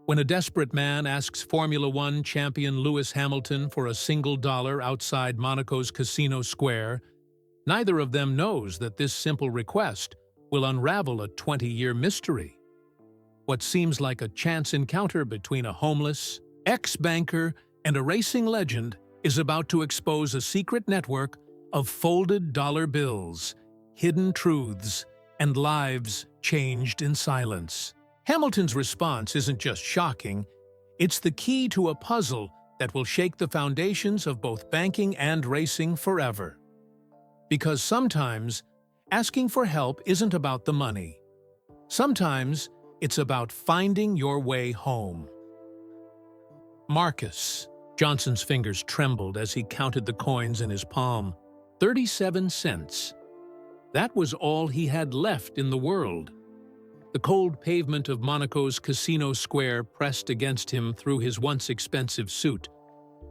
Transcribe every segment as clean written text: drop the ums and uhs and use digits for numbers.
When a desperate man asks Formula One champion Lewis Hamilton for a single dollar outside Monaco's Casino Square, neither of them knows that this simple request will unravel a 20-year mystery. What seems like a chance encounter between a homeless, ex-banker, and a racing legend is about to expose a secret network of folded dollar bills, hidden truths, and lives changed in silence. Hamilton's response isn't just shocking, it's the key to a puzzle that will shake the foundations of both banking and racing forever. Because sometimes, asking for help isn't about the money. Sometimes, it's about finding your way home. Marcus. Johnson's fingers trembled as he counted the coins in his palm. 37 cents. That was all he had left in the world. The cold pavement of Monaco's Casino Square pressed against him through his once expensive suit,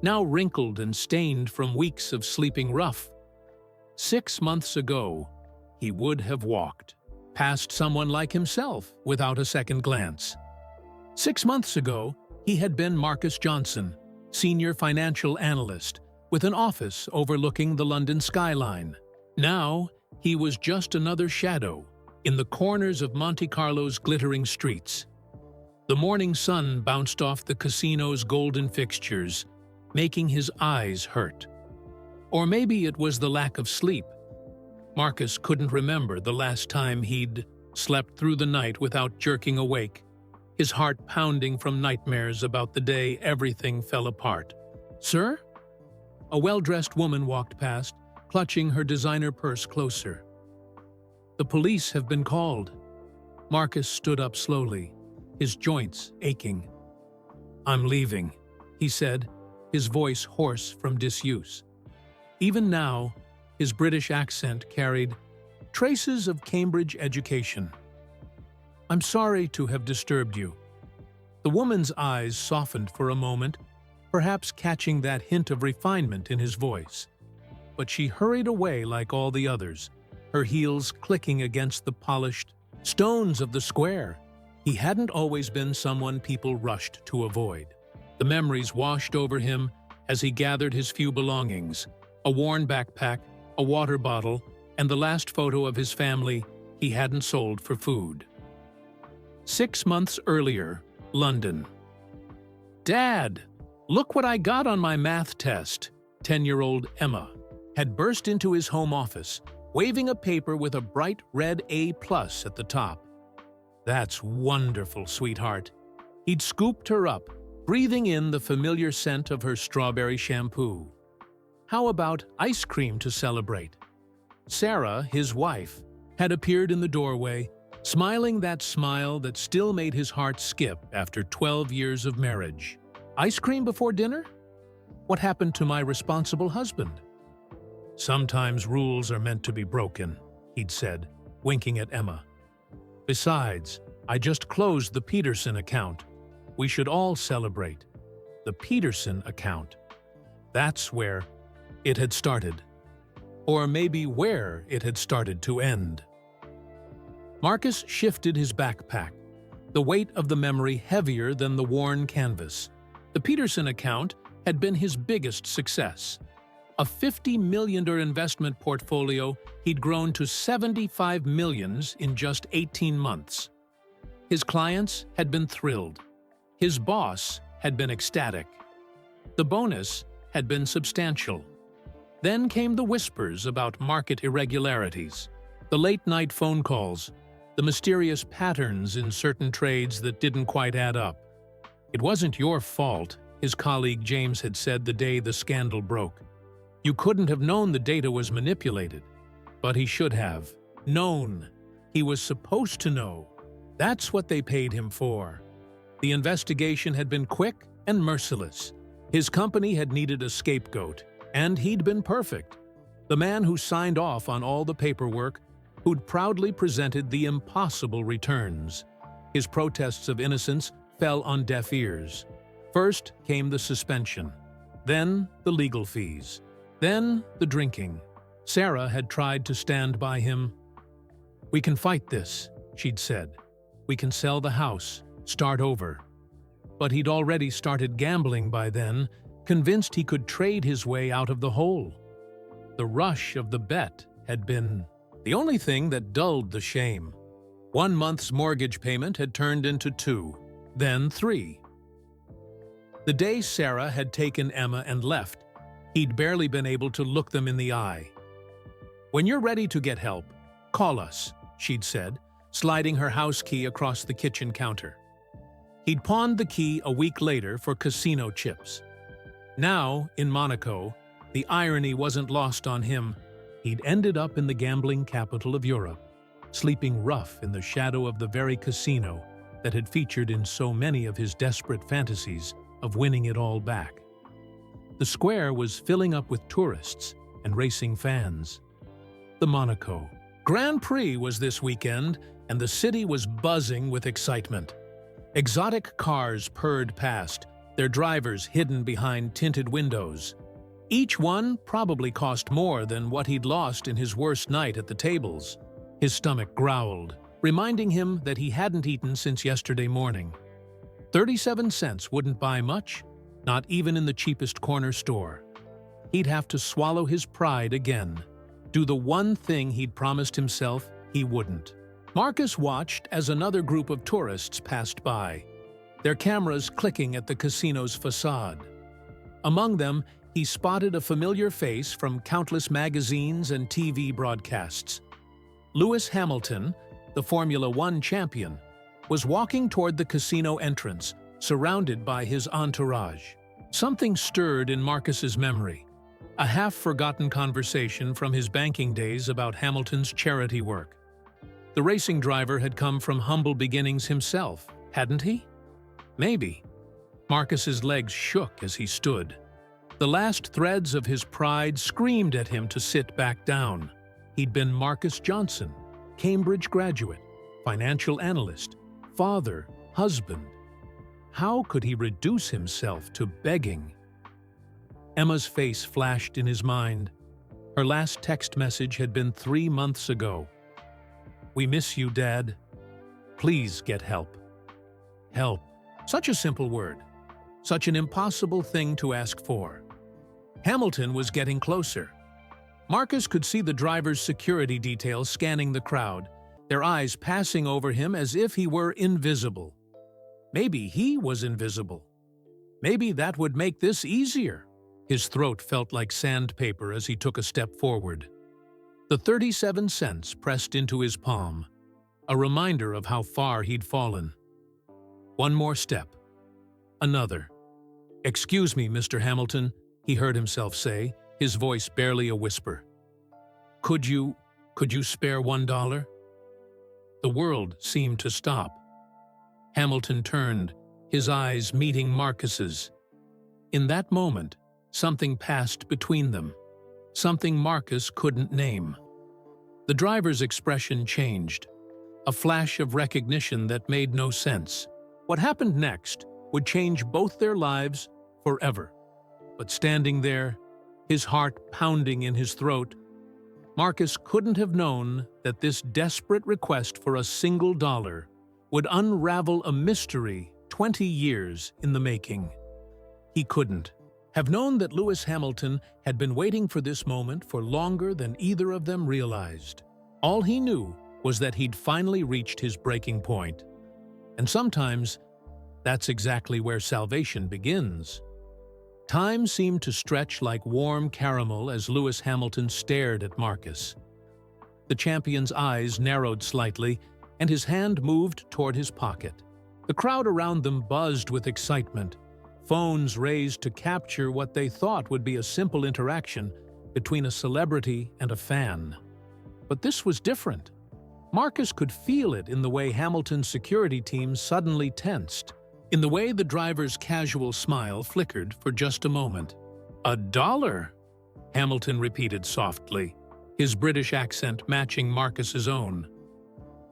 now wrinkled and stained from weeks of sleeping rough. 6 months ago, he would have walked past someone like himself without a second glance. 6 months ago, he had been Marcus Johnson, senior financial analyst, with an office overlooking the London skyline. Now, he was just another shadow in the corners of Monte Carlo's glittering streets. The morning sun bounced off the casino's golden fixtures, making his eyes hurt. Or maybe it was the lack of sleep. Marcus couldn't remember the last time he'd slept through the night without jerking awake, his heart pounding from nightmares about the day everything fell apart. "Sir?" A well-dressed woman walked past, clutching her designer purse closer. "The police have been called." Marcus stood up slowly, his joints aching. "I'm leaving," he said, his voice hoarse from disuse. Even now, his British accent carried traces of Cambridge education. "I'm sorry to have disturbed you." The woman's eyes softened for a moment, perhaps catching that hint of refinement in his voice. But she hurried away like all the others, her heels clicking against the polished stones of the square. He hadn't always been someone people rushed to avoid. The memories washed over him as he gathered his few belongings, a worn backpack, a water bottle, and the last photo of his family he hadn't sold for food. 6 months earlier, London. "Dad, look what I got on my math test." 10-year-old Emma had burst into his home office, waving a paper with a bright red A+ at the top. "That's wonderful, sweetheart." He'd scooped her up, breathing in the familiar scent of her strawberry shampoo. "How about ice cream to celebrate?" Sarah, his wife, had appeared in the doorway, smiling that smile that still made his heart skip after 12 years of marriage. "Ice cream before dinner? What happened to my responsible husband?" "Sometimes rules are meant to be broken," he'd said, winking at Emma. "Besides, I just closed the Peterson account. We should all celebrate." The Peterson account. That's where it had started. Or maybe where it had started to end. Marcus shifted his backpack, the weight of the memory heavier than the worn canvas. The Peterson account had been his biggest success. A $50 million investment portfolio he'd grown to $75 million in just 18 months. His clients had been thrilled. His boss had been ecstatic. The bonus had been substantial. Then came the whispers about market irregularities, the late-night phone calls, the mysterious patterns in certain trades that didn't quite add up. "It wasn't your fault," his colleague James had said the day the scandal broke. "You couldn't have known the data was manipulated." But he should have. Known. He was supposed to know. That's what they paid him for. The investigation had been quick and merciless. His company had needed a scapegoat, and he'd been perfect. The man who signed off on all the paperwork, who'd proudly presented the impossible returns. His protests of innocence fell on deaf ears. First came the suspension, then the legal fees, then the drinking. Sarah had tried to stand by him. "We can fight this," she'd said. "We can sell the house, start over." but he'd already started gambling by then, convinced he could trade his way out of the hole. The rush of the bet had been the only thing that dulled the shame. 1 month's mortgage payment had turned into 2, then 3. The day Sarah had taken Emma and left, he'd barely been able to look them in the eye. "When you're ready to get help, call us," she'd said, sliding her house key across the kitchen counter. He'd pawned the key a week later for casino chips. Now, in Monaco, the irony wasn't lost on him. He'd ended up in the gambling capital of Europe, sleeping rough in the shadow of the very casino that had featured in so many of his desperate fantasies of winning it all back. The square was filling up with tourists and racing fans. The Monaco Grand Prix was this weekend, and the city was buzzing with excitement. Exotic cars purred past, their drivers hidden behind tinted windows. Each one probably cost more than what he'd lost in his worst night at the tables. His stomach growled, reminding him that he hadn't eaten since yesterday morning. 37 cents wouldn't buy much, not even in the cheapest corner store. He'd have to swallow his pride again, do the one thing he'd promised himself he wouldn't. Marcus watched as another group of tourists passed by, their cameras clicking at the casino's facade. Among them, he spotted a familiar face from countless magazines and TV broadcasts. Lewis Hamilton, the Formula One champion, was walking toward the casino entrance, surrounded by his entourage. Something stirred in Marcus's memory, a half-forgotten conversation from his banking days about Hamilton's charity work. The racing driver had come from humble beginnings himself, hadn't he? Maybe. Marcus's legs shook as he stood. The last threads of his pride screamed at him to sit back down. He'd been Marcus Johnson, Cambridge graduate, financial analyst, father, husband. How could he reduce himself to begging? Emma's face flashed in his mind. Her last text message had been 3 months ago. "We miss you, Dad. Please get help." Help. Such a simple word. Such an impossible thing to ask for. Hamilton was getting closer. Marcus could see the driver's security details scanning the crowd, their eyes passing over him as if he were invisible. Maybe he was invisible. Maybe that would make this easier. His throat felt like sandpaper as he took a step forward. The 37 cents pressed into his palm, a reminder of how far he'd fallen. One more step. Another. "Excuse me, Mr. Hamilton," he heard himself say, his voice barely a whisper. Could you spare $1? The world seemed to stop. Hamilton turned, his eyes meeting Marcus's. In that moment, something passed between them, something Marcus couldn't name. The driver's expression changed, a flash of recognition that made no sense. What happened next would change both their lives forever. But standing there, his heart pounding in his throat, Marcus couldn't have known that this desperate request for a single dollar would unravel a mystery 20 years in the making. He couldn't have known that Lewis Hamilton had been waiting for this moment for longer than either of them realized. All he knew was that he'd finally reached his breaking point. And sometimes, that's exactly where salvation begins. Time seemed to stretch like warm caramel as Lewis Hamilton stared at Marcus. The champion's eyes narrowed slightly, and his hand moved toward his pocket. The crowd around them buzzed with excitement, phones raised to capture what they thought would be a simple interaction between a celebrity and a fan. But this was different. Marcus could feel it in the way Hamilton's security team suddenly tensed, in the way the driver's casual smile flickered for just a moment. $1? Hamilton repeated softly, his British accent matching Marcus's own.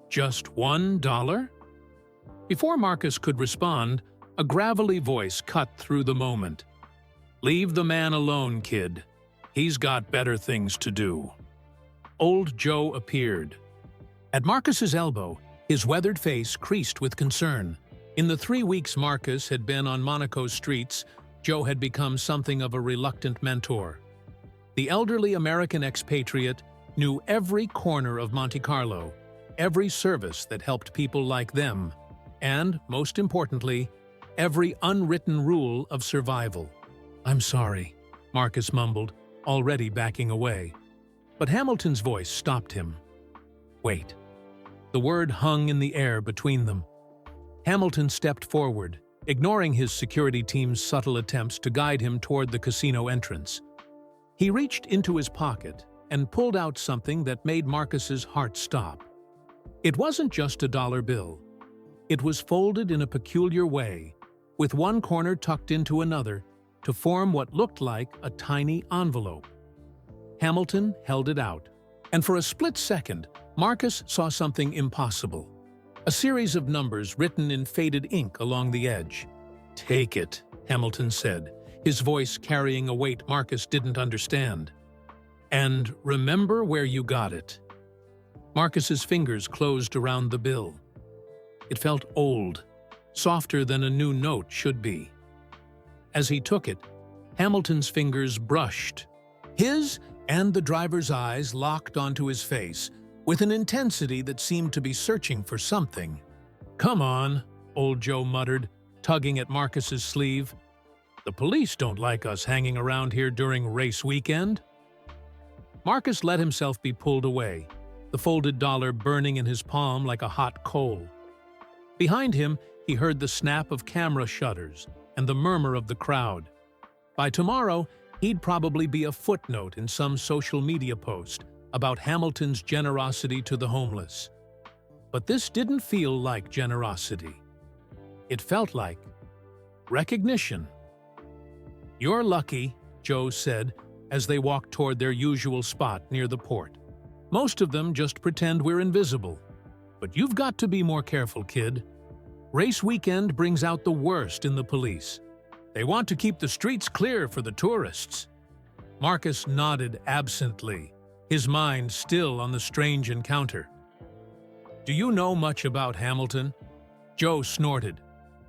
Just $1? Before Marcus could respond, a gravelly voice cut through the moment. "Leave the man alone, kid. He's got better things to do." Old Joe appeared. At Marcus's elbow, his weathered face creased with concern. In the 3 weeks Marcus had been on Monaco's streets, Joe had become something of a reluctant mentor. The elderly American expatriate knew every corner of Monte Carlo, every service that helped people like them, and, most importantly, every unwritten rule of survival. "I'm sorry," Marcus mumbled, already backing away. But Hamilton's voice stopped him. "Wait." The word hung in the air between them. Hamilton stepped forward, ignoring his security team's subtle attempts to guide him toward the casino entrance. He reached into his pocket and pulled out something that made Marcus's heart stop. It wasn't just a dollar bill. It was folded in a peculiar way, with one corner tucked into another, to form what looked like a tiny envelope. Hamilton held it out, and for a split second, Marcus saw something impossible. A series of numbers written in faded ink along the edge. "Take it," Hamilton said, his voice carrying a weight Marcus didn't understand. "And remember where you got it." Marcus's fingers closed around the bill. It felt old, softer than a new note should be. As he took it, Hamilton's fingers brushed. His and the driver's eyes locked onto his face, with an intensity that seemed to be searching for something. "Come on," old Joe muttered, tugging at Marcus's sleeve. "The police don't like us hanging around here during race weekend." Marcus let himself be pulled away, the folded dollar burning in his palm like a hot coal. Behind him, he heard the snap of camera shutters and the murmur of the crowd. By tomorrow, he'd probably be a footnote in some social media post about Hamilton's generosity to the homeless. But this didn't feel like generosity. It felt like recognition. "You're lucky," Joe said as they walked toward their usual spot near the port. "Most of them just pretend we're invisible. But you've got to be more careful, kid. Race weekend brings out the worst in the police. They want to keep the streets clear for the tourists." Marcus nodded absently, his mind still on the strange encounter. "Do you know much about Hamilton?" Joe snorted.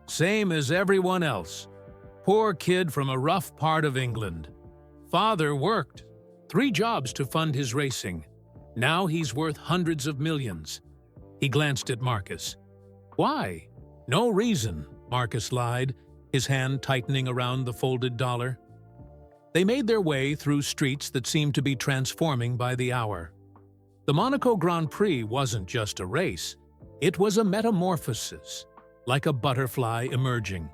"Same as everyone else. Poor kid from a rough part of England. Father worked 3 jobs to fund his racing. Now he's worth hundreds of millions." He glanced at Marcus. "Why?" "No reason," Marcus lied, his hand tightening around the folded dollar. They made their way through streets that seemed to be transforming by the hour. The Monaco Grand Prix wasn't just a race. It was a metamorphosis, like a butterfly emerging.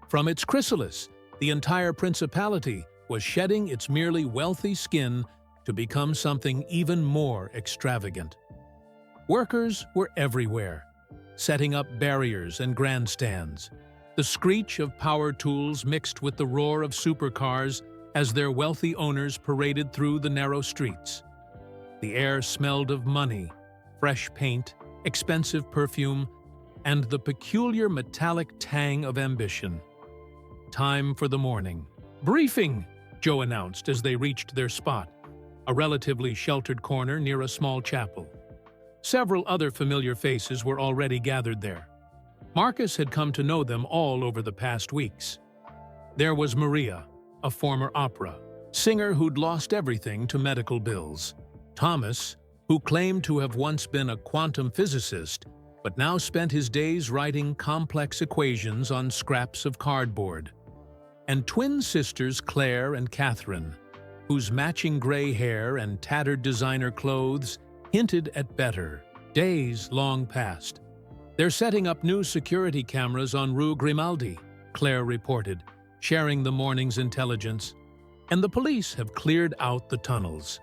From its chrysalis, the entire principality was shedding its merely wealthy skin to become something even more extravagant. Workers were everywhere, setting up barriers and grandstands. The screech of power tools mixed with the roar of supercars as their wealthy owners paraded through the narrow streets. The air smelled of money, fresh paint, expensive perfume, and the peculiar metallic tang of ambition. "Time for the morning." "Briefing," Joe announced as they reached their spot, a relatively sheltered corner near a small chapel. Several other familiar faces were already gathered there. Marcus had come to know them all over the past weeks. There was Maria, a former opera singer who'd lost everything to medical bills. Thomas, who claimed to have once been a quantum physicist, but now spent his days writing complex equations on scraps of cardboard. And twin sisters Claire and Catherine, whose matching gray hair and tattered designer clothes hinted at better days long past. "They're setting up new security cameras on Rue Grimaldi," Claire reported, sharing the morning's intelligence. "And the police have cleared out the tunnels.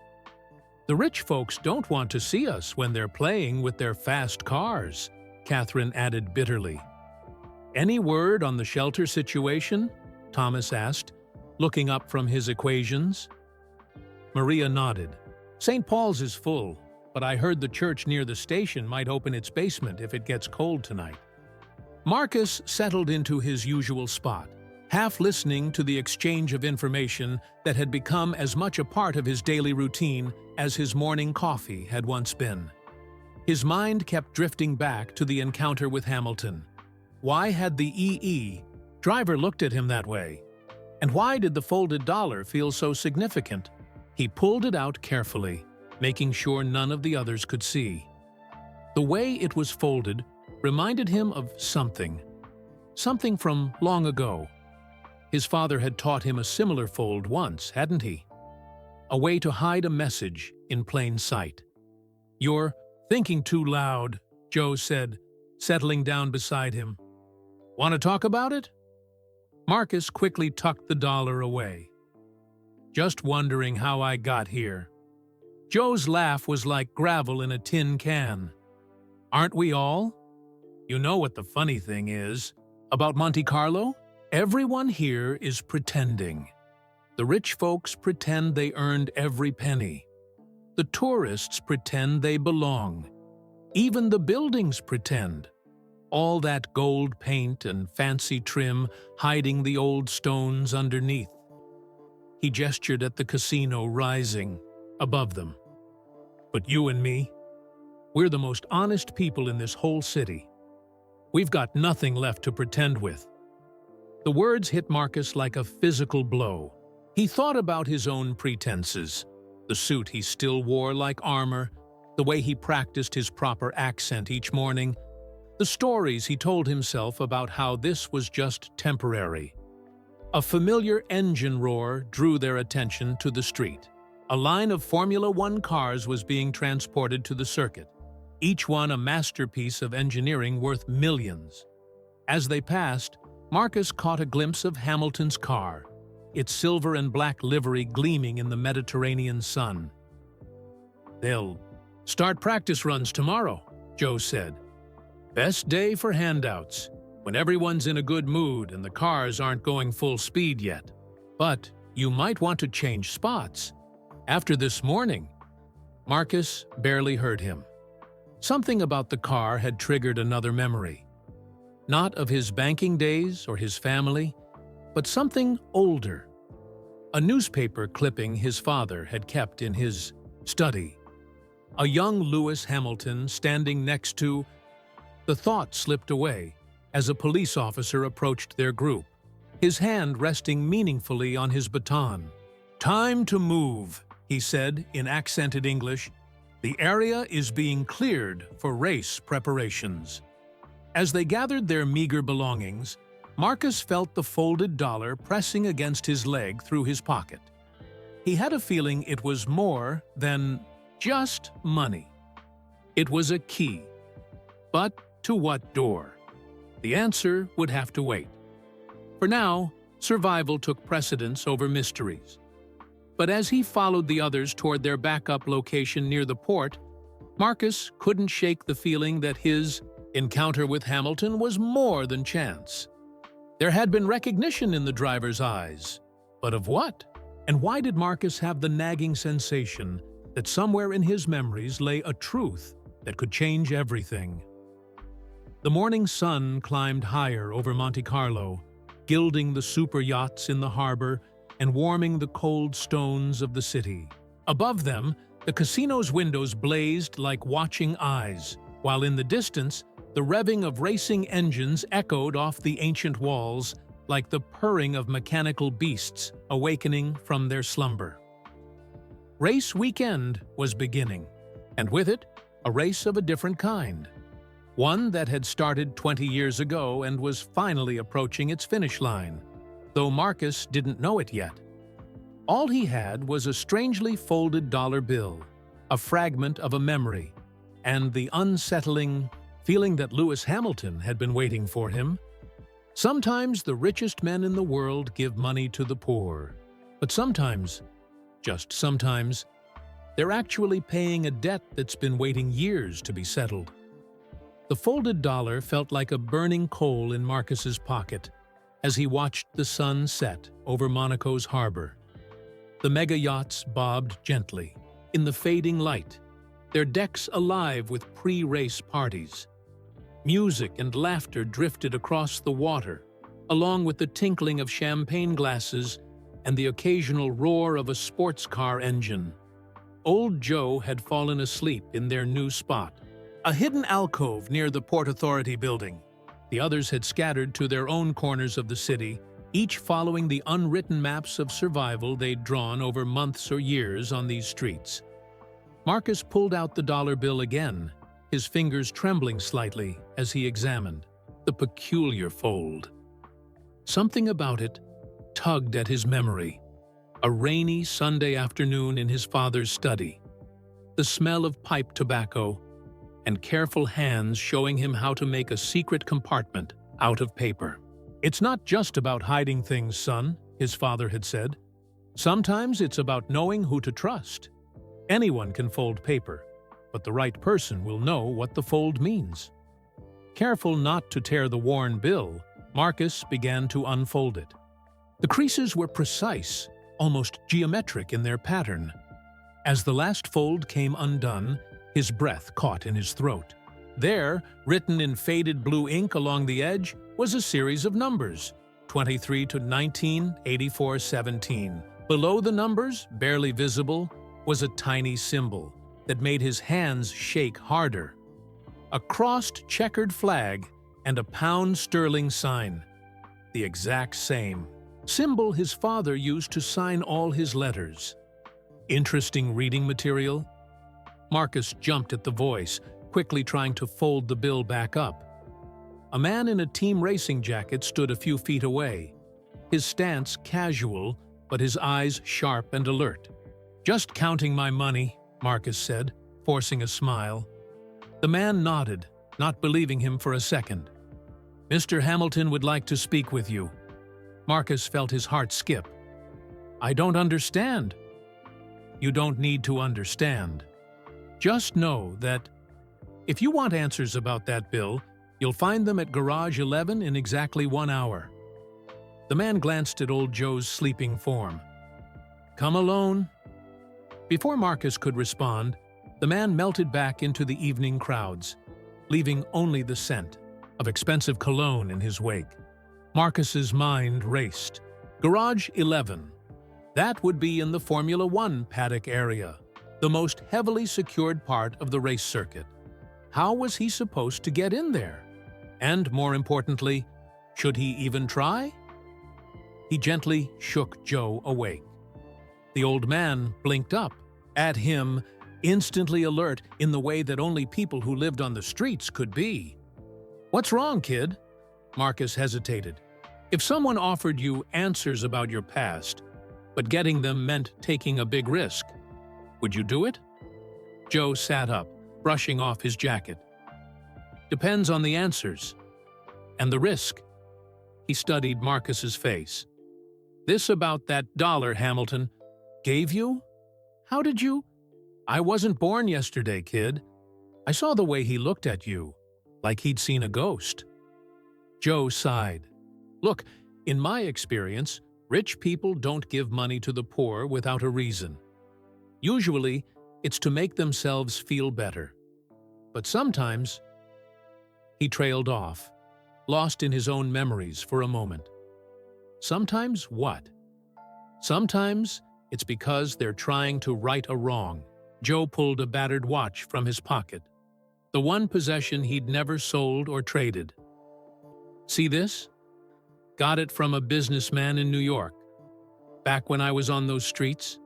The rich folks don't want to see us when they're playing with their fast cars," Catherine added bitterly. "Any word on the shelter situation?" Thomas asked, looking up from his equations. Maria nodded. "St. Paul's is full, but I heard the church near the station might open its basement if it gets cold tonight." Marcus settled into his usual spot, half listening to the exchange of information that had become as much a part of his daily routine as his morning coffee had once been. His mind kept drifting back to the encounter with Hamilton. Why had the driver looked at him that way? And why did the folded dollar feel so significant? He pulled it out carefully, making sure none of the others could see. The way it was folded reminded him of something from long ago. His father had taught him a similar fold once, hadn't he? A way to hide a message in plain sight. "You're thinking too loud," Joe said, settling down beside him. "Want to talk about it?" Marcus quickly tucked the dollar away. "Just wondering how I got here." Joe's laugh was like gravel in a tin can. "Aren't we all? You know what the funny thing is about Monte Carlo? Everyone here is pretending. The rich folks pretend they earned every penny. The tourists pretend they belong. Even the buildings pretend. All that gold paint and fancy trim hiding the old stones underneath." He gestured at the casino rising above them. "But you and me, we're the most honest people in this whole city. We've got nothing left to pretend with." The words hit Marcus like a physical blow. He thought about his own pretenses, the suit he still wore like armor, the way he practiced his proper accent each morning, the stories he told himself about how this was just temporary. A familiar engine roar drew their attention to the street. A line of Formula One cars was being transported to the circuit, each one a masterpiece of engineering worth millions. As they passed, Marcus caught a glimpse of Hamilton's car, its silver and black livery gleaming in the Mediterranean sun. "They'll start practice runs tomorrow," Joe said. "Best day for handouts, when everyone's in a good mood and the cars aren't going full speed yet. But you might want to change spots. After this morning." Marcus barely heard him. Something about the car had triggered another memory. Not of his banking days or his family, but something older. A newspaper clipping his father had kept in his study. A young Lewis Hamilton standing next to... The thought slipped away as a police officer approached their group, his hand resting meaningfully on his baton. "Time to move," he said in accented English. "The area is being cleared for race preparations." As they gathered their meager belongings, Marcus felt the folded dollar pressing against his leg through his pocket. He had a feeling it was more than just money. It was a key. But to what door? The answer would have to wait. For now, survival took precedence over mysteries. But as he followed the others toward their backup location near the port, Marcus couldn't shake the feeling that his encounter with Hamilton was more than chance. There had been recognition in the driver's eyes. But of what? And why did Marcus have the nagging sensation that somewhere in his memories lay a truth that could change everything? The morning sun climbed higher over Monte Carlo, gilding the super yachts in the harbor and warming the cold stones of the city. Above them, the casino's windows blazed like watching eyes, while in the distance, the revving of racing engines echoed off the ancient walls like the purring of mechanical beasts awakening from their slumber. Race weekend was beginning, and with it, a race of a different kind. One that had started 20 years ago and was finally approaching its finish line, though Marcus didn't know it yet. All he had was a strangely folded dollar bill, a fragment of a memory, and the unsettling feeling that Lewis Hamilton had been waiting for him. Sometimes the richest men in the world give money to the poor, but sometimes, just sometimes, they're actually paying a debt that's been waiting years to be settled. The folded dollar felt like a burning coal in Marcus's pocket as he watched the sun set over Monaco's harbor. The mega yachts bobbed gently in the fading light, their decks alive with pre-race parties. Music and laughter drifted across the water, along with the tinkling of champagne glasses and the occasional roar of a sports car engine. Old Joe had fallen asleep in their new spot, a hidden alcove near the Port Authority building. The others had scattered to their own corners of the city, each following the unwritten maps of survival they'd drawn over months or years on these streets. Marcus pulled out the dollar bill again, his fingers trembling slightly as he examined the peculiar fold. Something about it tugged at his memory. A rainy Sunday afternoon in his father's study. The smell of pipe tobacco and careful hands showing him how to make a secret compartment out of paper. "It's not just about hiding things, son," his father had said. "Sometimes it's about knowing who to trust. Anyone can fold paper, but the right person will know what the fold means." Careful not to tear the worn bill, Marcus began to unfold it. The creases were precise, almost geometric in their pattern. As the last fold came undone, his breath caught in his throat. There, written in faded blue ink along the edge, was a series of numbers, 23 to 19, 84, 17. Below the numbers, barely visible, was a tiny symbol that made his hands shake harder. A crossed checkered flag and a pound sterling sign. The exact same symbol his father used to sign all his letters. Interesting reading material? Marcus jumped at the voice, quickly trying to fold the bill back up. A man in a team racing jacket stood a few feet away, his stance casual, but his eyes sharp and alert. "Just counting my money," Marcus said, forcing a smile. The man nodded, not believing him for a second. "Mr. Hamilton would like to speak with you." Marcus felt his heart skip. "I don't understand." "You don't need to understand. Just know that if you want answers about that bill, you'll find them at Garage 11 in exactly 1 hour." The man glanced at old Joe's sleeping form. "Come alone." Before Marcus could respond, the man melted back into the evening crowds, leaving only the scent of expensive cologne in his wake. Marcus's mind raced. Garage 11. That would be in the Formula One paddock area, the most heavily secured part of the race circuit. How was he supposed to get in there? And more importantly, should he even try? He gently shook Joe awake. The old man blinked up at him, instantly alert in the way that only people who lived on the streets could be. "What's wrong, kid?" Marcus hesitated. If someone offered you answers about your past, but getting them meant taking a big risk, would you do it? Joe sat up, brushing off his jacket. "Depends on the answers. And the risk." He studied Marcus's face. "This about that dollar Hamilton gave you? How did you?" "I wasn't born yesterday, kid. I saw the way he looked at you, like he'd seen a ghost." Joe sighed. "Look, in my experience, rich people don't give money to the poor without a reason. Usually, it's to make themselves feel better. But sometimes..." He trailed off, lost in his own memories for a moment. Sometimes what? Sometimes it's because they're trying to right a wrong. Joe pulled a battered watch from his pocket, the one possession he'd never sold or traded. "See this? Got it from a businessman in New York, back when I was on those streets.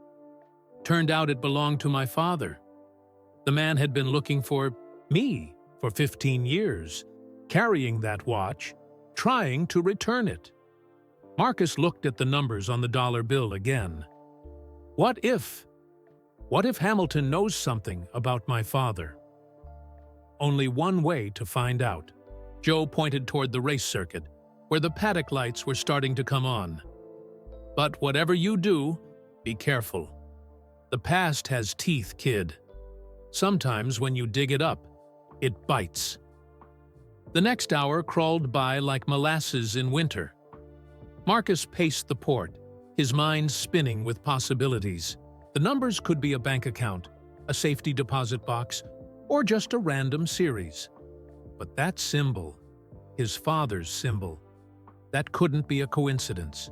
Turned out it belonged to my father. The man had been looking for me for 15 years, carrying that watch, trying to return it." Marcus looked at the numbers on the dollar bill again. What if Hamilton knows something about my father? Only one way to find out. Joe pointed toward the race circuit, where the paddock lights were starting to come on. "But whatever you do, be careful. The past has teeth, kid. Sometimes when you dig it up, it bites." The next hour crawled by like molasses in winter. Marcus paced the port, his mind spinning with possibilities. The numbers could be a bank account, a safety deposit box, or just a random series. But that symbol, his father's symbol, that couldn't be a coincidence.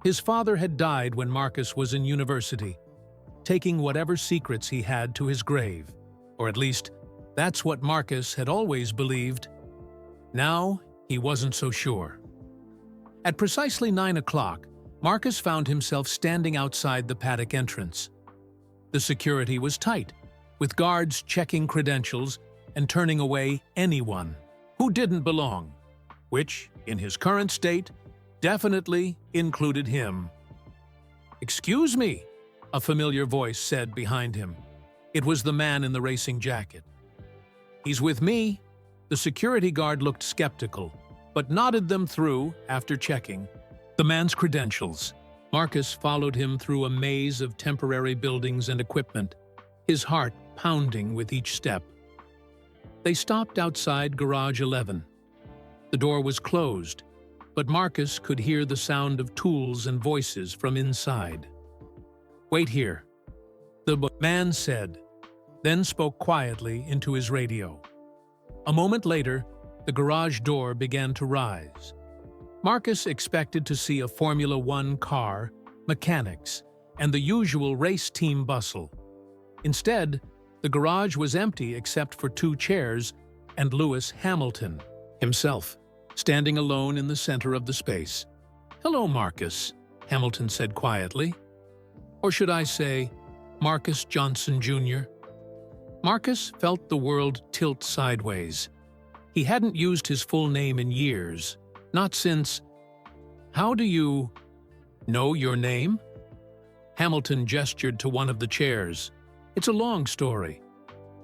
His father had died when Marcus was in university, taking whatever secrets he had to his grave. Or at least, that's what Marcus had always believed. Now, He wasn't so sure. At precisely 9 o'clock, Marcus found himself standing outside the paddock entrance. The security was tight, with guards checking credentials and turning away anyone who didn't belong, which, in his current state, definitely included him. "Excuse me," a familiar voice said behind him. It was the man in the racing jacket. "He's with me." The security guard looked skeptical, but nodded them through after checking the man's credentials. Marcus followed him through a maze of temporary buildings and equipment, his heart pounding with each step. They stopped outside Garage 11. The door was closed, but Marcus could hear the sound of tools and voices from inside. "Wait here," the man said, then spoke quietly into his radio. A moment later, the garage door began to rise. Marcus expected to see a Formula One car, mechanics, and the usual race team bustle. Instead, the garage was empty except for 2 chairs and Lewis Hamilton himself, standing alone in the center of the space. "Hello, Marcus," Hamilton said quietly. Or should I say, Marcus Johnson Jr.? Marcus felt the world tilt sideways. He hadn't used his full name in years, not since... "How do you know your name?" Hamilton gestured to one of the chairs. "It's a long story,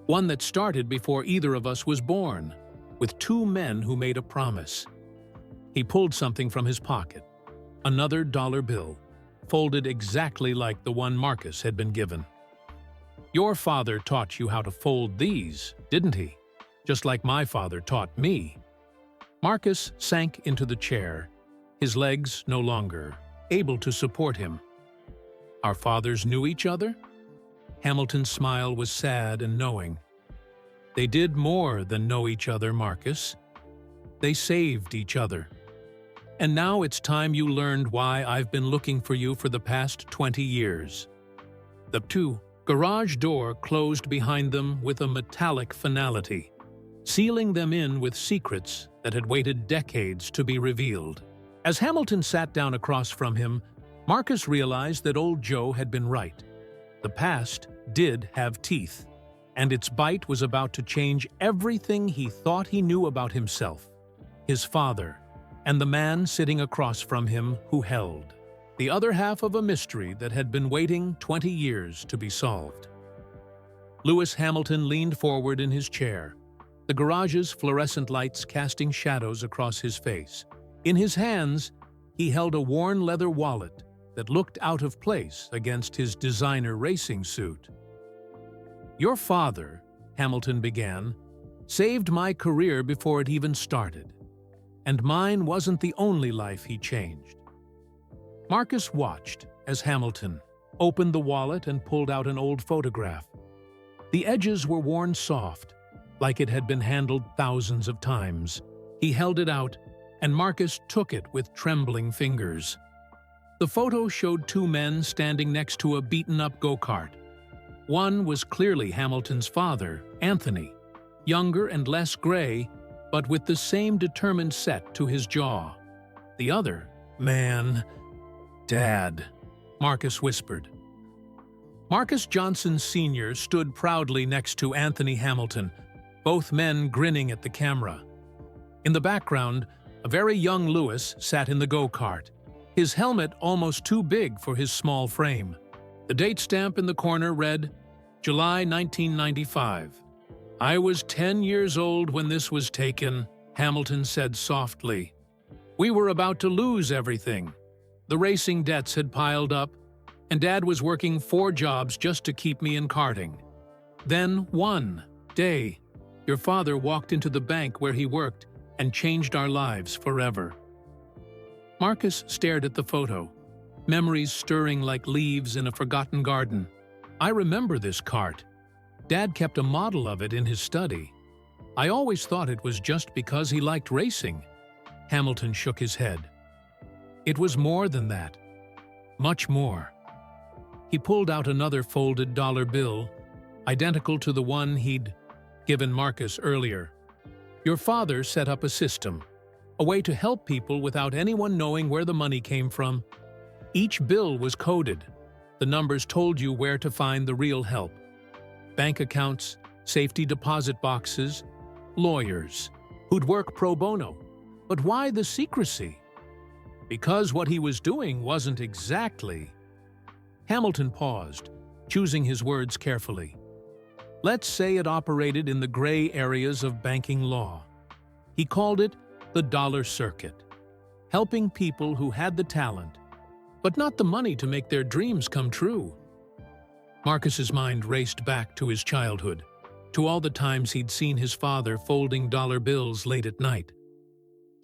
one that started before either of us was born, with 2 men who made a promise." He pulled something from his pocket, another dollar bill, folded exactly like the one Marcus had been given. "Your father taught you how to fold these, didn't he? Just like my father taught me." Marcus sank into the chair, his legs no longer able to support him. "Our fathers knew each other?" Hamilton's smile was sad and knowing. "They did more than know each other, Marcus. They saved each other. And now it's time you learned why I've been looking for you for the past 20 years." The garage door closed behind them with a metallic finality, sealing them in with secrets that had waited decades to be revealed. As Hamilton sat down across from him, Marcus realized that old Joe had been right. The past did have teeth, and its bite was about to change everything he thought he knew about himself, his father, and the man sitting across from him who held the other half of a mystery that had been waiting 20 years to be solved. Lewis Hamilton leaned forward in his chair, the garage's fluorescent lights casting shadows across his face. In his hands, he held a worn leather wallet that looked out of place against his designer racing suit. "Your father," Hamilton began, "saved my career before it even started. And mine wasn't the only life he changed." Marcus watched as Hamilton opened the wallet and pulled out an old photograph. The edges were worn soft, like it had been handled thousands of times. He held it out, and Marcus took it with trembling fingers. The photo showed 2 men standing next to a beaten-up go-kart. One was clearly Hamilton's father, Anthony, younger and less gray, but with the same determined set to his jaw. The other, man, Dad, Marcus whispered. Marcus Johnson Sr. stood proudly next to Anthony Hamilton, both men grinning at the camera. In the background, a very young Lewis sat in the go-kart, his helmet almost too big for his small frame. The date stamp in the corner read, July 1995. "I was 10 years old when this was taken," Hamilton said softly. "We were about to lose everything. The racing debts had piled up, and Dad was working 4 jobs just to keep me in karting. Then, one day, your father walked into the bank where he worked and changed our lives forever." Marcus stared at the photo, memories stirring like leaves in a forgotten garden. "I remember this kart. Dad kept a model of it in his study. I always thought it was just because he liked racing." Hamilton shook his head. "It was more than that. Much more." He pulled out another folded dollar bill, identical to the one he'd given Marcus earlier. "Your father set up a system. a way to help people without anyone knowing where the money came from. Each bill was coded. The numbers told you where to find the real help. Bank accounts, safety deposit boxes, lawyers who'd work pro bono. But why the secrecy? Because what he was doing wasn't exactly... Hamilton paused, choosing his words carefully. Let's say it operated in the gray areas of banking law. He called it the dollar circuit, helping people who had the talent, but not the money to make their dreams come true. Marcus's mind raced back to his childhood, to all the times he'd seen his father folding dollar bills late at night.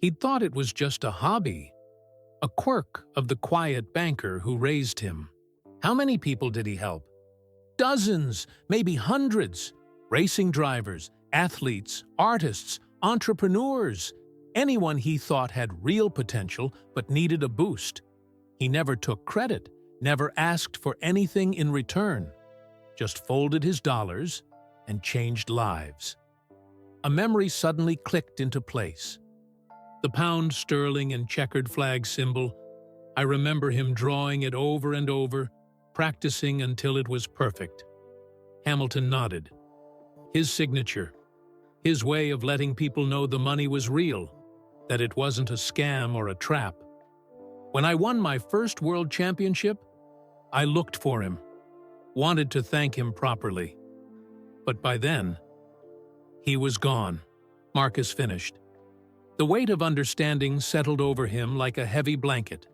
He'd thought it was just a hobby, a quirk of the quiet banker who raised him. How many people did he help? Dozens, maybe hundreds. Racing drivers, athletes, artists, entrepreneurs, anyone he thought had real potential but needed a boost. He never took credit, never asked for anything in return, just folded his dollars and changed lives. A memory suddenly clicked into place. The pound sterling and checkered flag symbol, I remember him drawing it over and over, practicing until it was perfect. Hamilton nodded. His signature, his way of letting people know the money was real, that it wasn't a scam or a trap. When I won my first world championship, I looked for him, wanted to thank him properly. But by then, he was gone. Marcus finished. The weight of understanding settled over him like a heavy blanket.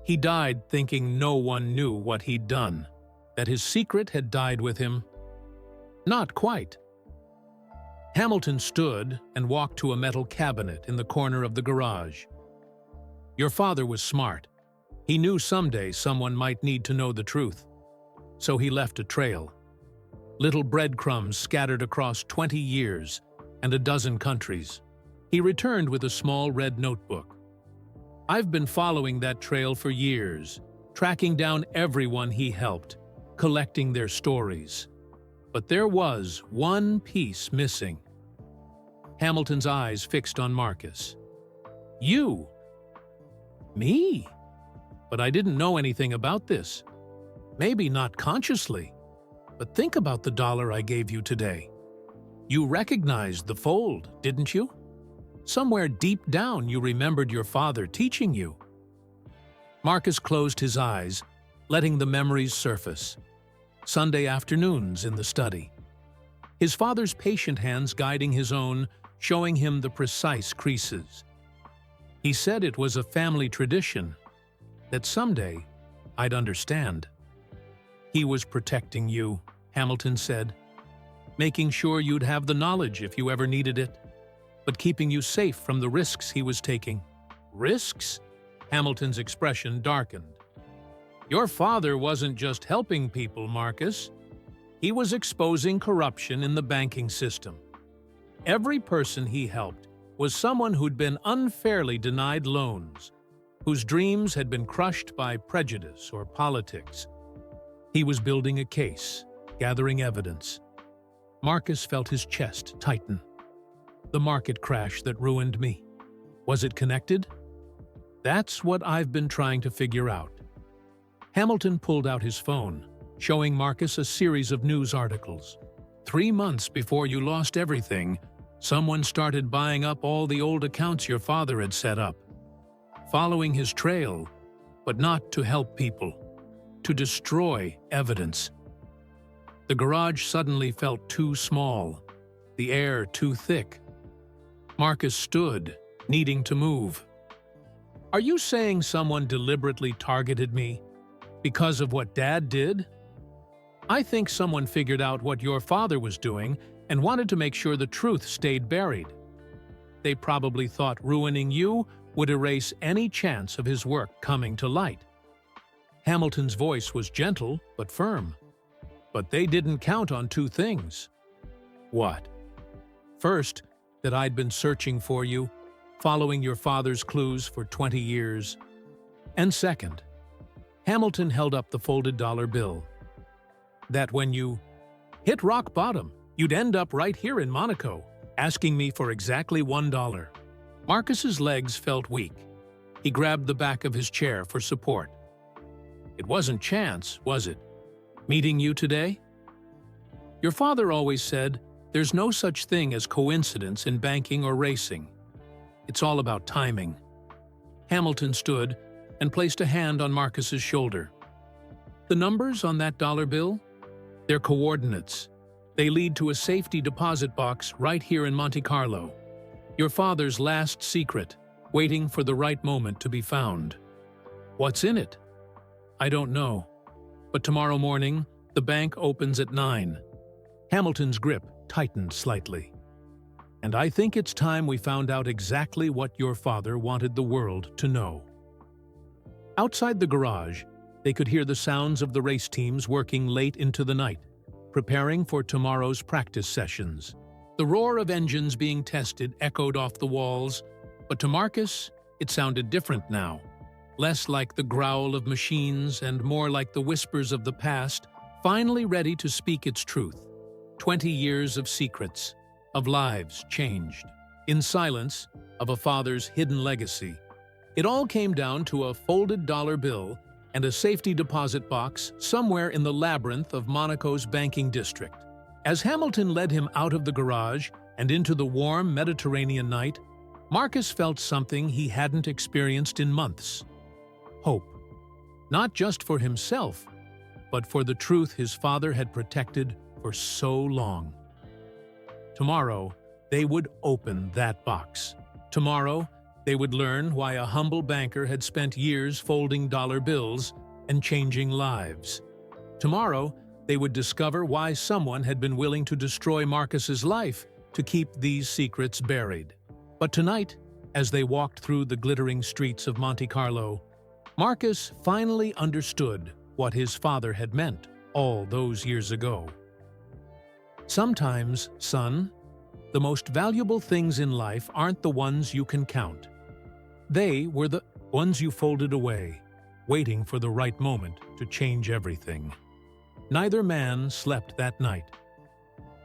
He died thinking no one knew what he'd done, that his secret had died with him. Not quite. Hamilton stood and walked to a metal cabinet in the corner of the garage. Your father was smart. He knew someday someone might need to know the truth. So he left a trail. Little breadcrumbs scattered across 20 years and a dozen countries. He returned with a small red notebook. I've been following that trail for years, tracking down everyone he helped, collecting their stories. But there was one piece missing. Hamilton's eyes fixed on Marcus. You! Me? But I didn't know anything about this. Maybe not consciously. But think about the dollar I gave you today. You recognized the fold, didn't you? Somewhere deep down you remembered your father teaching you. Marcus closed his eyes, letting the memories surface. Sunday afternoons in the study. His father's patient hands guiding his own, showing him the precise creases. He said it was a family tradition, that someday I'd understand. He was protecting you, Hamilton said, making sure you'd have the knowledge if you ever needed it, but keeping you safe from the risks he was taking. Risks? Hamilton's expression darkened. Your father wasn't just helping people, Marcus. He was exposing corruption in the banking system. Every person he helped was someone who'd been unfairly denied loans, whose dreams had been crushed by prejudice or politics. He was building a case, gathering evidence. Marcus felt his chest tighten. The market crash that ruined me. Was it connected? That's what I've been trying to figure out. Hamilton pulled out his phone, showing Marcus a series of news articles. 3 months before you lost everything, someone started buying up all the old accounts your father had set up. Following his trail, but not to help people, to destroy evidence. The garage suddenly felt too small, the air too thick. Marcus stood, needing to move. Are you saying someone deliberately targeted me because of what Dad did? I think someone figured out what your father was doing and wanted to make sure the truth stayed buried. They probably thought ruining you would erase any chance of his work coming to light. Hamilton's voice was gentle but firm. But they didn't count on 2 things. What? First, that I'd been searching for you, following your father's clues for 20 years. And second, Hamilton held up the folded dollar bill. That when you hit rock bottom, you'd end up right here in Monaco, asking me for exactly $1. Marcus's legs felt weak. He grabbed the back of his chair for support. It wasn't chance, was it? Meeting you today? Your father always said, there's no such thing as coincidence in banking or racing. It's all about timing. Hamilton stood and placed a hand on Marcus's shoulder. The numbers on that dollar bill? They're coordinates. They lead to a safety deposit box right here in Monte Carlo. Your father's last secret, waiting for the right moment to be found. What's in it? I don't know. But tomorrow morning, the bank opens at 9. Hamilton's grip tightened slightly. And I think it's time we found out exactly what your father wanted the world to know. Outside the garage, they could hear the sounds of the race teams working late into the night, preparing for tomorrow's practice sessions. The roar of engines being tested echoed off the walls, but to Marcus, it sounded different now. Less like the growl of machines and more like the whispers of the past, finally ready to speak its truth. 20 years of secrets, of lives changed. In silence, of a father's hidden legacy. It all came down to a folded dollar bill and a safety deposit box somewhere in the labyrinth of Monaco's banking district. As Hamilton led him out of the garage and into the warm Mediterranean night, Marcus felt something he hadn't experienced in months. Hope. Not just for himself, but for the truth his father had protected for so long. Tomorrow, they would open that box. Tomorrow, they would learn why a humble banker had spent years folding dollar bills and changing lives. Tomorrow, they would discover why someone had been willing to destroy Marcus's life to keep these secrets buried. But tonight, as they walked through the glittering streets of Monte Carlo, Marcus finally understood what his father had meant all those years ago. Sometimes, son, the most valuable things in life aren't the ones you can count. They were the ones you folded away, waiting for the right moment to change everything. Neither man slept that night.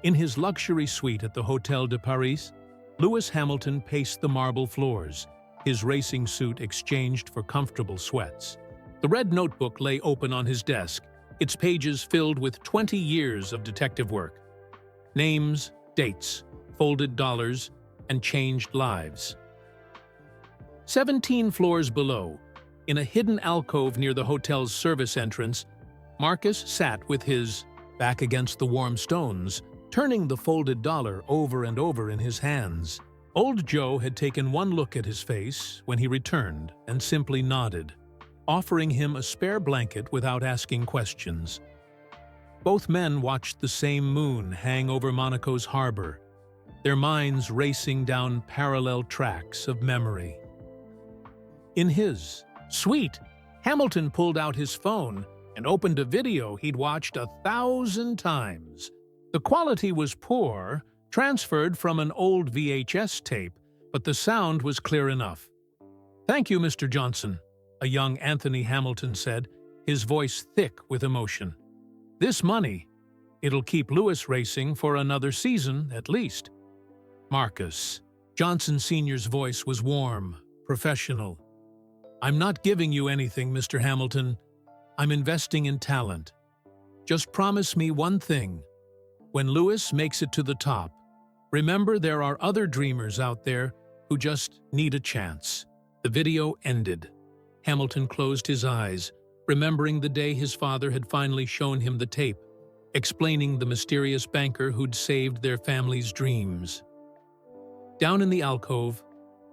In his luxury suite at the Hotel de Paris, Lewis Hamilton paced the marble floors, his racing suit exchanged for comfortable sweats. The red notebook lay open on his desk, its pages filled with 20 years of detective work. Names, dates, folded dollars, and changed lives. 17 floors below, in a hidden alcove near the hotel's service entrance, Marcus sat with his back against the warm stones, turning the folded dollar over and over in his hands. Old Joe had taken one look at his face when he returned and simply nodded, offering him a spare blanket without asking questions. Both men watched the same moon hang over Monaco's harbor, their minds racing down parallel tracks of memory. In his suite, Hamilton pulled out his phone and opened a video he'd watched 1,000 times. The quality was poor, transferred from an old VHS tape, but the sound was clear enough. "Thank you, Mr. Johnson," a young Anthony Hamilton said, his voice thick with emotion. "This money, it'll keep Lewis racing for another season at least." Marcus. Johnson Sr.'s voice was warm, professional. "I'm not giving you anything, Mr. Hamilton. I'm investing in talent. Just promise me one thing. When Lewis makes it to the top, remember there are other dreamers out there who just need a chance." The video ended. Hamilton closed his eyes, remembering the day his father had finally shown him the tape, explaining the mysterious banker who'd saved their family's dreams. Down in the alcove,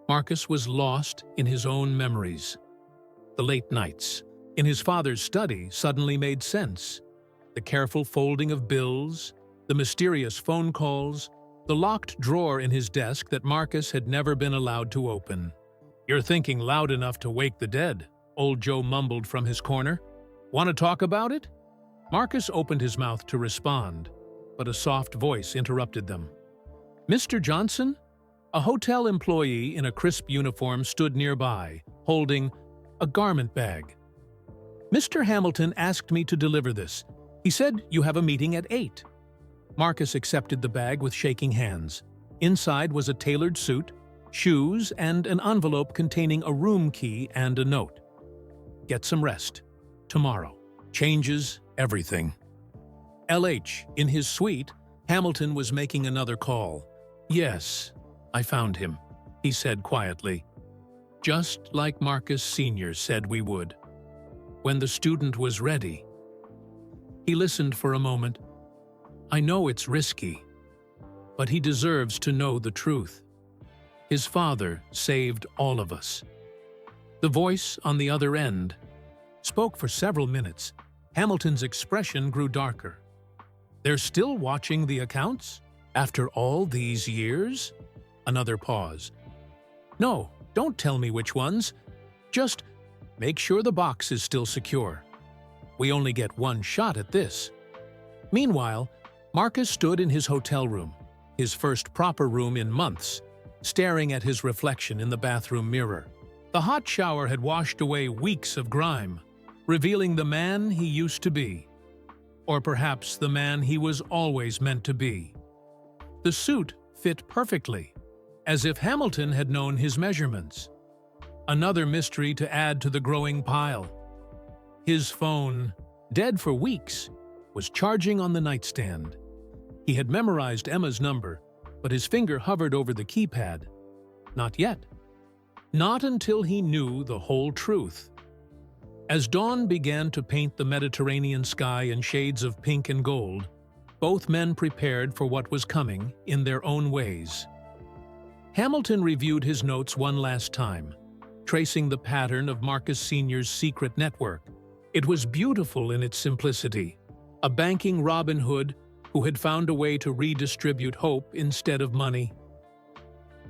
Marcus was lost in his own memories. The late nights in his father's study suddenly made sense. The careful folding of bills, the mysterious phone calls, the locked drawer in his desk that Marcus had never been allowed to open. "You're thinking loud enough to wake the dead," Old Joe mumbled from his corner. "Want to talk about it?" Marcus opened his mouth to respond, but a soft voice interrupted them. "Mr. Johnson?" A hotel employee in a crisp uniform stood nearby, holding a garment bag. "Mr. Hamilton asked me to deliver this. He said you have a meeting at 8. Marcus accepted the bag with shaking hands. Inside was a tailored suit, shoes, and an envelope containing a room key and a note. Get some rest. Tomorrow. Changes everything. LH, in his suite, Hamilton was making another call. Yes, I found him, he said quietly. Just like Marcus Sr. said we would. When the student was ready. He listened for a moment. I know it's risky, but he deserves to know the truth. His father saved all of us. The voice on the other end spoke for several minutes. Hamilton's expression grew darker. They're still watching the accounts? After all these years? Another pause. No, don't tell me which ones. Just make sure the box is still secure. We only get one shot at this. Meanwhile, Marcus stood in his hotel room, his first proper room in months, staring at his reflection in the bathroom mirror. The hot shower had washed away weeks of grime, revealing the man he used to be. Or perhaps the man he was always meant to be. The suit fit perfectly, as if Hamilton had known his measurements. Another mystery to add to the growing pile. His phone, dead for weeks, was charging on the nightstand. He had memorized Emma's number, but his finger hovered over the keypad. Not yet. Not until he knew the whole truth. As dawn began to paint the Mediterranean sky in shades of pink and gold, both men prepared for what was coming in their own ways. Hamilton reviewed his notes one last time, tracing the pattern of Marcus Sr.'s secret network. It was beautiful in its simplicity, a banking Robin Hood who had found a way to redistribute hope instead of money.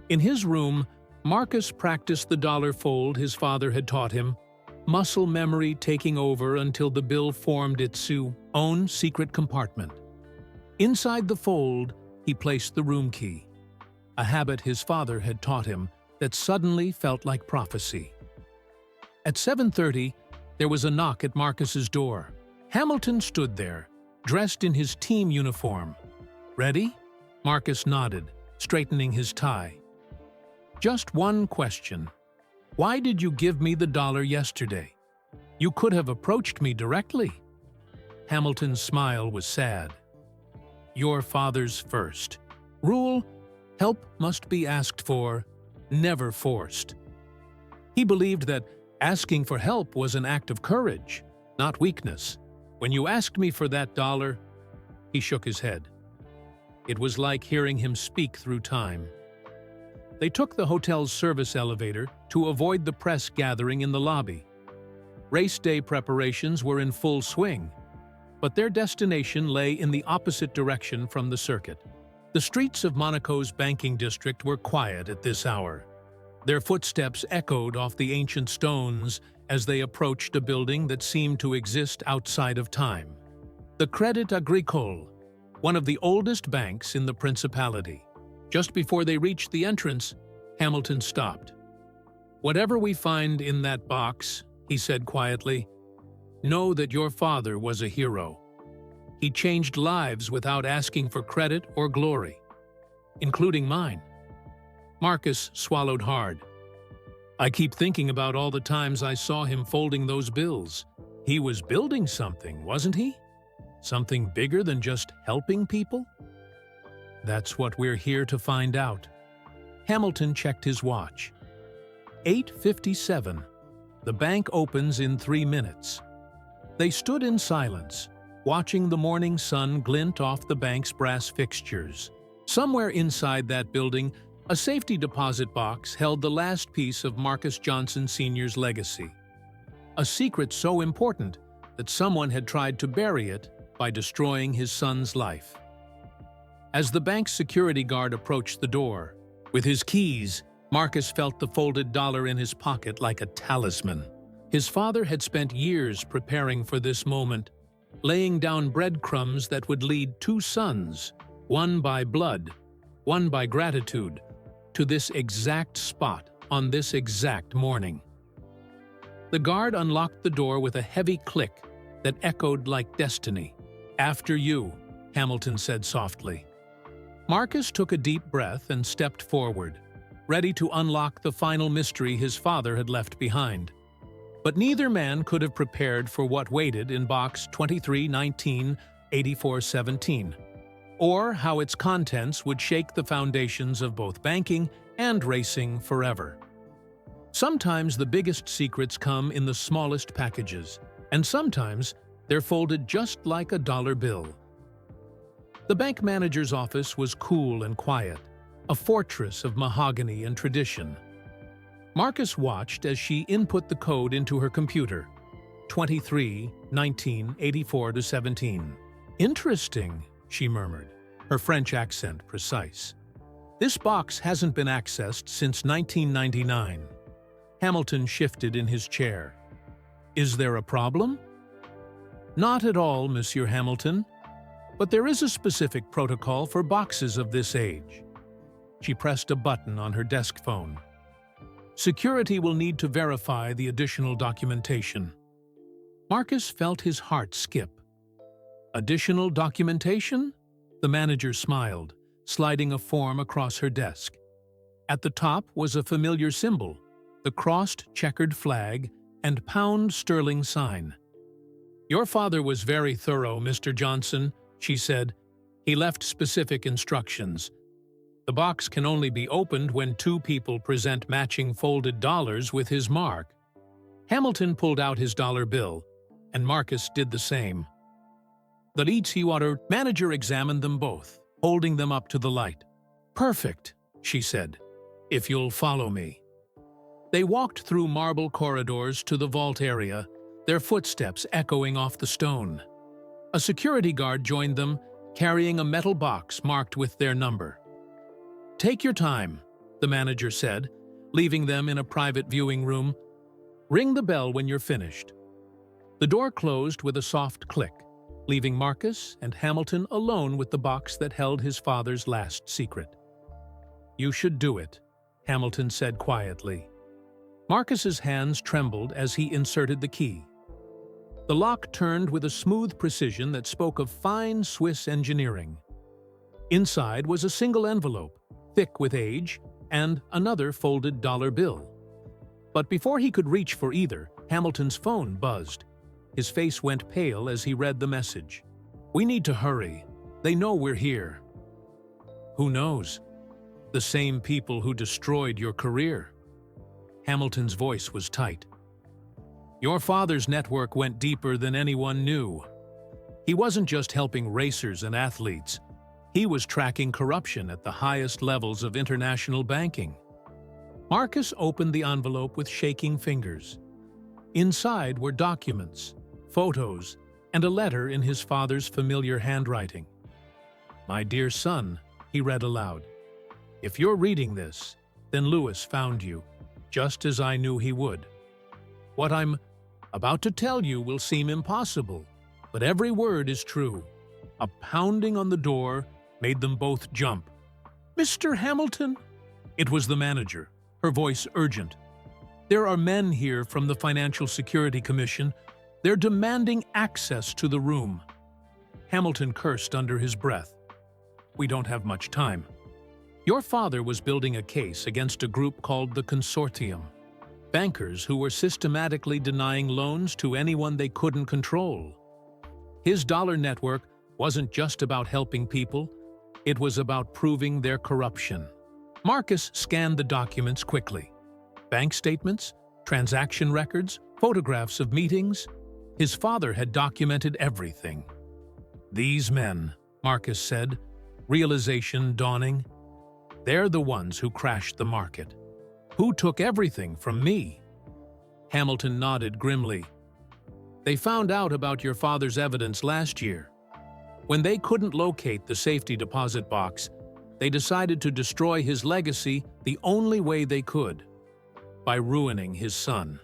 In his room, Marcus practiced the dollar fold his father had taught him, muscle memory taking over until the bill formed its own secret compartment. Inside the fold, he placed the room key, a habit his father had taught him that suddenly felt like prophecy. At 7:30, there was a knock at Marcus's door. Hamilton stood there, dressed in his team uniform. Ready? Marcus nodded, straightening his tie. Just one question. Why did you give me the dollar yesterday? You could have approached me directly. Hamilton's smile was sad. Your father's first. Rule: help must be asked for, never forced. He believed that asking for help was an act of courage, not weakness. When you asked me for that dollar, he shook his head. It was like hearing him speak through time. They took the hotel's service elevator to avoid the press gathering in the lobby. Race day preparations were in full swing, but their destination lay in the opposite direction from the circuit. The streets of Monaco's banking district were quiet at this hour. Their footsteps echoed off the ancient stones as they approached a building that seemed to exist outside of time. The Crédit Agricole, one of the oldest banks in the Principality. Just before they reached the entrance, Hamilton stopped. Whatever we find in that box, he said quietly, know that your father was a hero. He changed lives without asking for credit or glory, including mine. Marcus swallowed hard. I keep thinking about all the times I saw him folding those bills. He was building something, wasn't he? Something bigger than just helping people? That's what we're here to find out. Hamilton checked his watch. 8:57. The bank opens in 3 minutes. They stood in silence, watching the morning sun glint off the bank's brass fixtures. Somewhere inside that building, a safety deposit box held the last piece of Marcus Johnson Sr.'s legacy. A secret so important that someone had tried to bury it by destroying his son's life. As the bank's security guard approached the door, with his keys, Marcus felt the folded dollar in his pocket like a talisman. His father had spent years preparing for this moment, laying down breadcrumbs that would lead 2 sons, one by blood, one by gratitude, to this exact spot on this exact morning. The guard unlocked the door with a heavy click that echoed like destiny. After you, Hamilton said softly. Marcus took a deep breath and stepped forward. ready to unlock the final mystery his father had left behind. But neither man could have prepared for what waited in Box 2319-8417, or how its contents would shake the foundations of both banking and racing forever. Sometimes the biggest secrets come in the smallest packages, and sometimes they're folded just like a dollar bill. The bank manager's office was cool and quiet, a fortress of mahogany and tradition. Marcus watched as she input the code into her computer, 2319-84-17. Interesting, she murmured, her French accent precise. This box hasn't been accessed since 1999. Hamilton shifted in his chair. Is there a problem? Not at all, Monsieur Hamilton. But there is a specific protocol for boxes of this age. She pressed a button on her desk phone. Security will need to verify the additional documentation. Marcus felt his heart skip. Additional documentation? The manager smiled, sliding a form across her desk. At the top was a familiar symbol, the crossed checkered flag and pound sterling sign. Your father was very thorough, Mr. Johnson, she said. He left specific instructions. The box can only be opened when two people present matching folded dollars with his mark. Hamilton pulled out his dollar bill, and Marcus did the same. The lead manager examined them both, holding them up to the light. Perfect, she said, if you'll follow me. They walked through marble corridors to the vault area, their footsteps echoing off the stone. A security guard joined them, carrying a metal box marked with their number. Take your time, the manager said, leaving them in a private viewing room. Ring the bell when you're finished. The door closed with a soft click, leaving Marcus and Hamilton alone with the box that held his father's last secret. You should do it, Hamilton said quietly. Marcus's hands trembled as he inserted the key. The lock turned with a smooth precision that spoke of fine Swiss engineering. Inside was a single envelope, thick with age, and another folded dollar bill. But before he could reach for either, Hamilton's phone buzzed. His face went pale as he read the message. We need to hurry. They know we're here. Who knows? The same people who destroyed your career. Hamilton's voice was tight. Your father's network went deeper than anyone knew. He wasn't just helping racers and athletes. He was tracking corruption at the highest levels of international banking. Marcus opened the envelope with shaking fingers. Inside were documents, photos, and a letter in his father's familiar handwriting. My dear son, he read aloud. If you're reading this, then Lewis found you, just as I knew he would. What I'm about to tell you will seem impossible, but every word is true. A pounding on the door made them both jump. Mr. Hamilton? It was the manager, her voice urgent. There are men here from the Financial Security Commission. They're demanding access to the room. Hamilton cursed under his breath. We don't have much time. Your father was building a case against a group called the Consortium. Bankers who were systematically denying loans to anyone they couldn't control. His dollar network wasn't just about helping people, it was about proving their corruption. Marcus scanned the documents quickly. Bank statements, transaction records, photographs of meetings. His father had documented everything. These men, Marcus said, realization dawning. They're the ones who crashed the market. Who took everything from me? Hamilton nodded grimly. They found out about your father's evidence last year. When they couldn't locate the safety deposit box, they decided to destroy his legacy the only way they could, by ruining his son.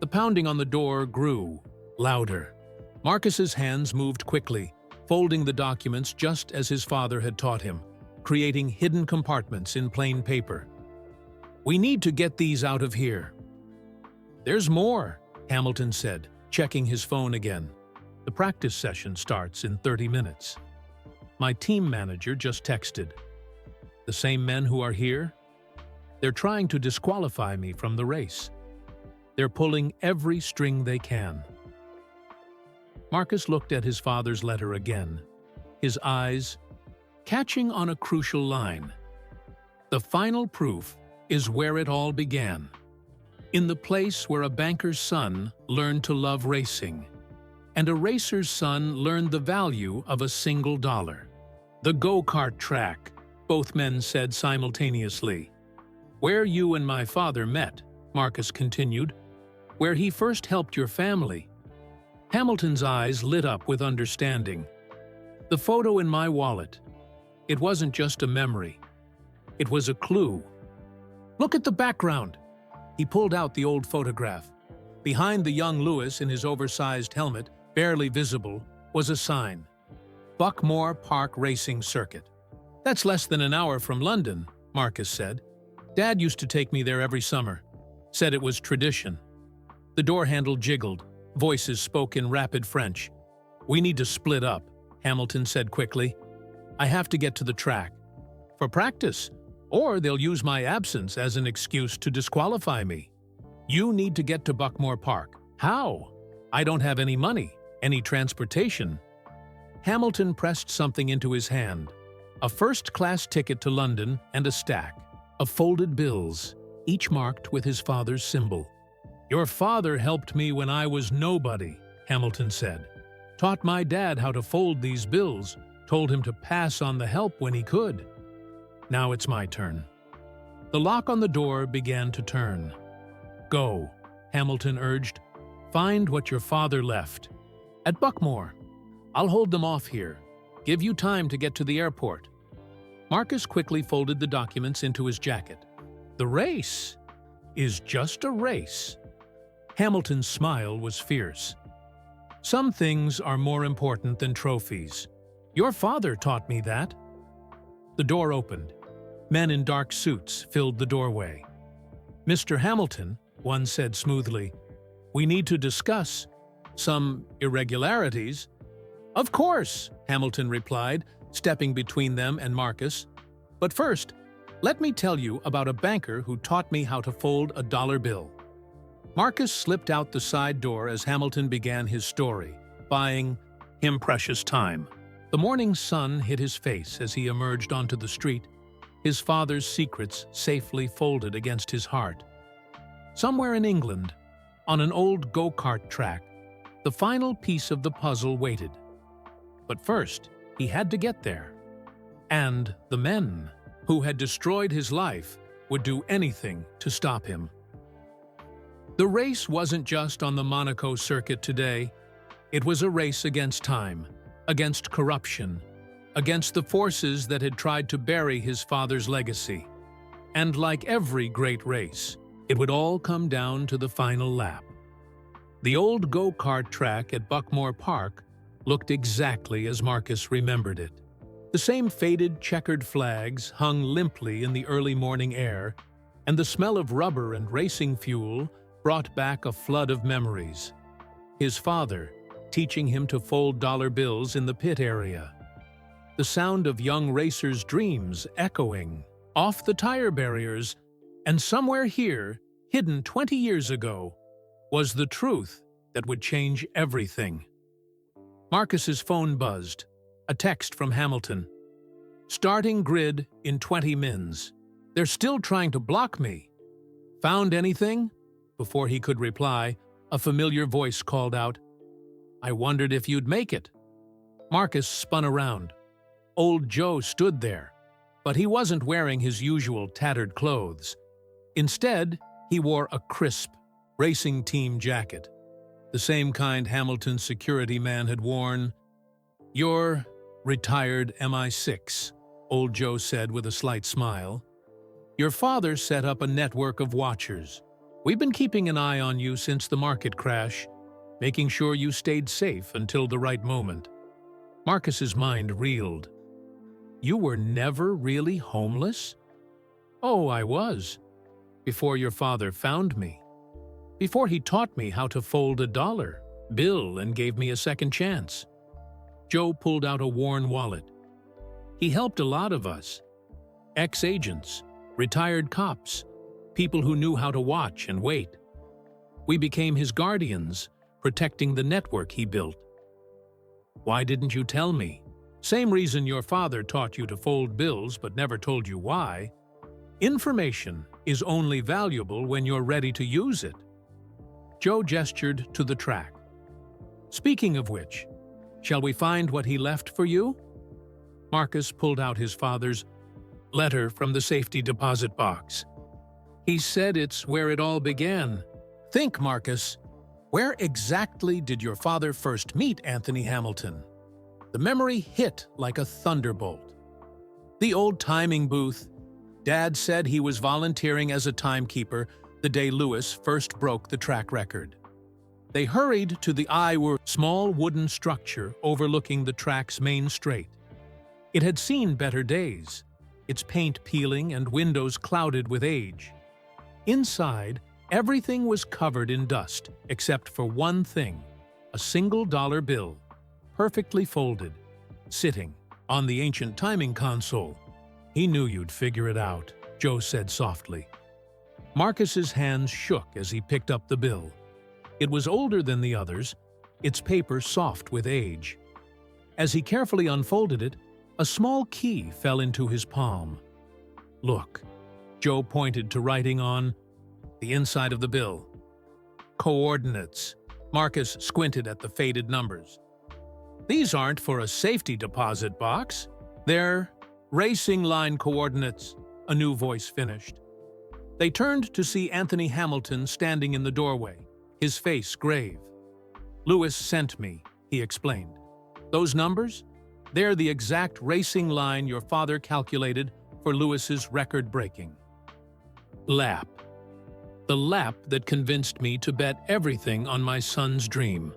The pounding on the door grew, louder. Marcus's hands moved quickly, folding the documents just as his father had taught him, creating hidden compartments in plain paper. We need to get these out of here. There's more, Hamilton said, checking his phone again. The practice session starts in 30 minutes. My team manager just texted. The same men who are here? They're trying to disqualify me from the race. They're pulling every string they can." Marcus looked at his father's letter again, his eyes catching on a crucial line. The final proof is where it all began. In the place where a banker's son learned to love racing, and a racer's son learned the value of a single dollar. "The go-kart track," both men said simultaneously. "Where you and my father met," Marcus continued. "Where he first helped your family." Hamilton's eyes lit up with understanding. "The photo in my wallet. It wasn't just a memory. It was a clue. Look at the background." He pulled out the old photograph. Behind the young Lewis in his oversized helmet, barely visible, was a sign. "Buckmore Park Racing Circuit." "That's less than an hour from London," Marcus said. "Dad used to take me there every summer. Said it was tradition." The door handle jiggled. Voices spoke in rapid French. "We need to split up," Hamilton said quickly. "I have to get to the track. For practice, or they'll use my absence as an excuse to disqualify me. You need to get to Buckmore Park. How? I don't have any money, any transportation." Hamilton pressed something into his hand. A first-class ticket to London and a stack of folded bills, each marked with his father's symbol. "Your father helped me when I was nobody," Hamilton said. "Taught my dad how to fold these bills, told him to pass on the help when he could. Now it's my turn." The lock on the door began to turn. "Go," Hamilton urged. "Find what your father left. At Buckmore. I'll hold them off here. Give you time to get to the airport." Marcus quickly folded the documents into his jacket. "The race is just a race." Hamilton's smile was fierce. "Some things are more important than trophies. Your father taught me that." The door opened. Men in dark suits filled the doorway. "Mr. Hamilton," one said smoothly, "we need to discuss some irregularities." "Of course," Hamilton replied, stepping between them and Marcus. "But first, let me tell you about a banker who taught me how to fold a dollar bill." Marcus slipped out the side door as Hamilton began his story, buying him precious time. The morning sun hit his face as he emerged onto the street, his father's secrets safely folded against his heart. Somewhere in England, on an old go-kart track, the final piece of the puzzle waited. But first, he had to get there. And the men who had destroyed his life would do anything to stop him. The race wasn't just on the Monaco circuit today. It was a race against time, against corruption, against the forces that had tried to bury his father's legacy. And like every great race, it would all come down to the final lap. The old go-kart track at Buckmore Park looked exactly as Marcus remembered it. The same faded, checkered flags hung limply in the early morning air, and the smell of rubber and racing fuel brought back a flood of memories. His father, teaching him to fold dollar bills in the pit area. The sound of young racers' dreams echoing off the tire barriers, and somewhere here, hidden 20 years ago, was the truth that would change everything. Marcus's phone buzzed, a text from Hamilton. "Starting grid in 20 mins. They're still trying to block me. Found anything?" Before he could reply, a familiar voice called out, "I wondered if you'd make it." Marcus spun around. Old Joe stood there, but he wasn't wearing his usual tattered clothes. Instead, he wore a crisp, racing team jacket, the same kind Hamilton's security man had worn. "You're retired MI6, Old Joe said with a slight smile. "Your father set up a network of watchers. We've been keeping an eye on you since the market crash, making sure you stayed safe until the right moment." Marcus's mind reeled. "You were never really homeless?" "Oh, I was. Before your father found me. Before he taught me how to fold a dollar bill and gave me a second chance." Joe pulled out a worn wallet. "He helped a lot of us. Ex-agents, retired cops, people who knew how to watch and wait. We became his guardians, protecting the network he built. Why didn't you tell me? Same reason your father taught you to fold bills but never told you why. Information is only valuable when you're ready to use it. Joe gestured to the track. Speaking of which, shall we find what he left for you? Marcus pulled out his father's letter from the safety deposit box. He said it's where it all began. Think, Marcus. Where exactly did your father first meet Anthony Hamilton? The memory hit like a thunderbolt. The old timing booth. Dad said he was volunteering as a timekeeper the day Lewis first broke the track record. They hurried to the small wooden structure overlooking the track's main straight. It had seen better days, its paint peeling and windows clouded with age. Inside, everything was covered in dust, except for one thing, a single dollar bill, perfectly folded, sitting on the ancient timing console. He knew you'd figure it out, Joe said softly. Marcus's hands shook as he picked up the bill. It was older than the others, its paper soft with age. As he carefully unfolded it, a small key fell into his palm. Look, Joe pointed to writing on the inside of the bill. Coordinates. Marcus squinted at the faded numbers. These aren't for a safety deposit box. They're racing line coordinates, a new voice finished. They turned to see Anthony Hamilton standing in the doorway, his face grave. Lewis sent me, he explained. Those numbers? They're the exact racing line your father calculated for Lewis's record-breaking lap. The lap that convinced me to bet everything on my son's dream.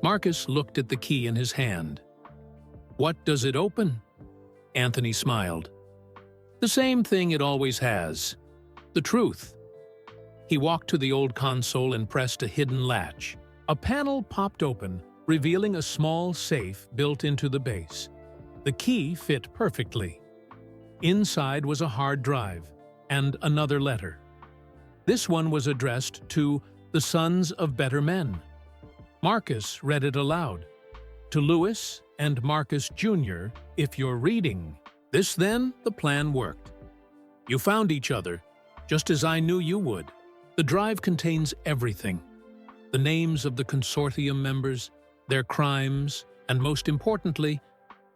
Marcus looked at the key in his hand. What does it open? Anthony smiled. The same thing it always has. The truth. He walked to the old console and pressed a hidden latch. A panel popped open, revealing a small safe built into the base. The key fit perfectly. Inside was a hard drive and another letter. This one was addressed to the Sons of Better Men. Marcus read it aloud. To Lewis and Marcus Jr., if you're reading. This then, the plan worked. You found each other, just as I knew you would. The drive contains everything. The names of the consortium members, their crimes, and most importantly,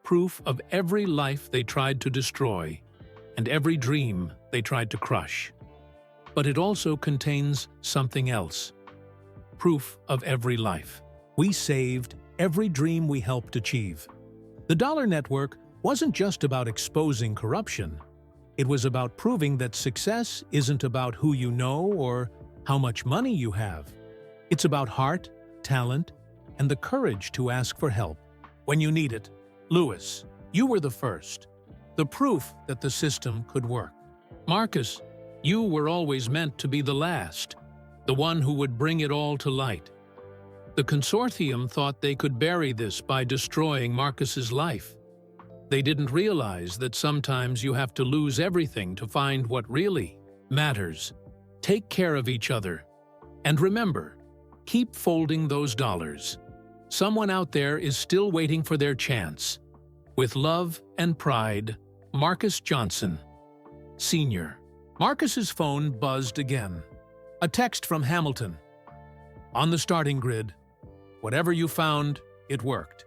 proof of every life they tried to destroy and every dream they tried to crush. But it also contains something else. Proof of every life. We saved every dream we helped achieve. The Dollar Network wasn't just about exposing corruption. It was about proving that success isn't about who you know or how much money you have. It's about heart, talent, and the courage to ask for help when you need it. Lewis, you were the first. The proof that the system could work. Marcus, you were always meant to be the last, the one who would bring it all to light. The consortium thought they could bury this by destroying Marcus's life. They didn't realize that sometimes you have to lose everything to find what really matters. Take care of each other. And remember, keep folding those dollars. Someone out there is still waiting for their chance. With love and pride, Marcus Johnson, Sr. Marcus's phone buzzed again. A text from Hamilton. On the starting grid, whatever you found, it worked.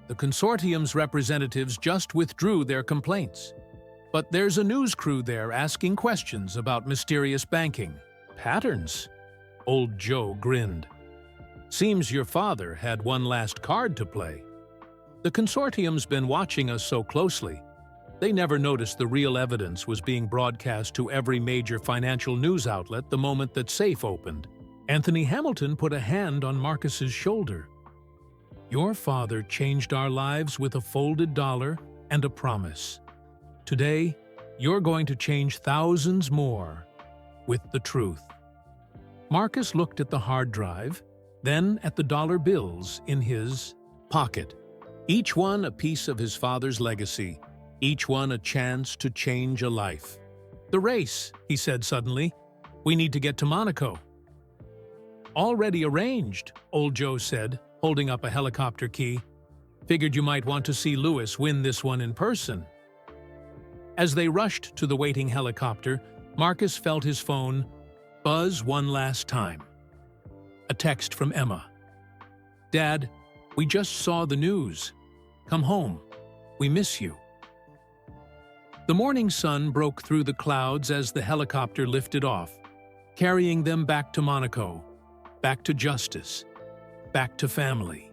The consortium's representatives just withdrew their complaints. But there's a news crew there asking questions about mysterious banking patterns. Old Joe grinned. Seems your father had one last card to play. The consortium's been watching us so closely. They never noticed the real evidence was being broadcast to every major financial news outlet the moment that safe opened. Anthony Hamilton put a hand on Marcus's shoulder. Your father changed our lives with a folded dollar and a promise. Today, you're going to change thousands more with the truth. Marcus looked at the hard drive, then at the dollar bills in his pocket. Each one a piece of his father's legacy, each one a chance to change a life. "The race," he said suddenly. "We need to get to Monaco." "Already arranged," old Joe said, holding up a helicopter key. "Figured you might want to see Lewis win this one in person." As they rushed to the waiting helicopter, Marcus felt his phone buzz one last time. A text from Emma. "Dad, we just saw the news. Come home. We miss you." The morning sun broke through the clouds as the helicopter lifted off, carrying them back to Monaco, back to justice, back to family.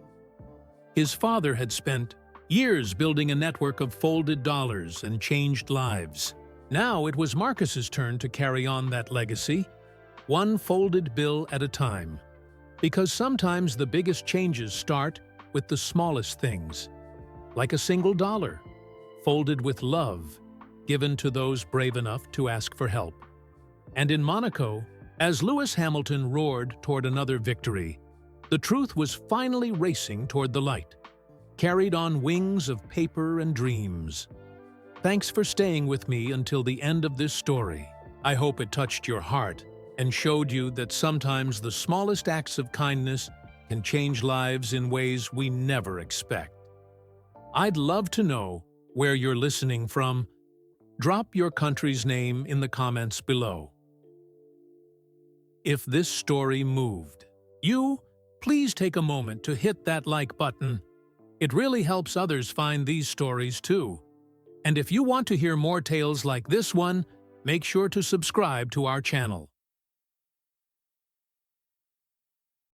His father had spent years building a network of folded dollars and changed lives. Now it was Marcus's turn to carry on that legacy, one folded bill at a time. Because sometimes the biggest changes start with the smallest things, like a single dollar, folded with love, given to those brave enough to ask for help. And in Monaco, as Lewis Hamilton roared toward another victory, the truth was finally racing toward the light, carried on wings of paper and dreams. Thanks for staying with me until the end of this story. I hope it touched your heart and showed you that sometimes the smallest acts of kindness can change lives in ways we never expect. I'd love to know where you're listening from. Drop your country's name in the comments below. If this story moved you, please take a moment to hit that like button. It really helps others find these stories too. And if you want to hear more tales like this one, make sure to subscribe to our channel.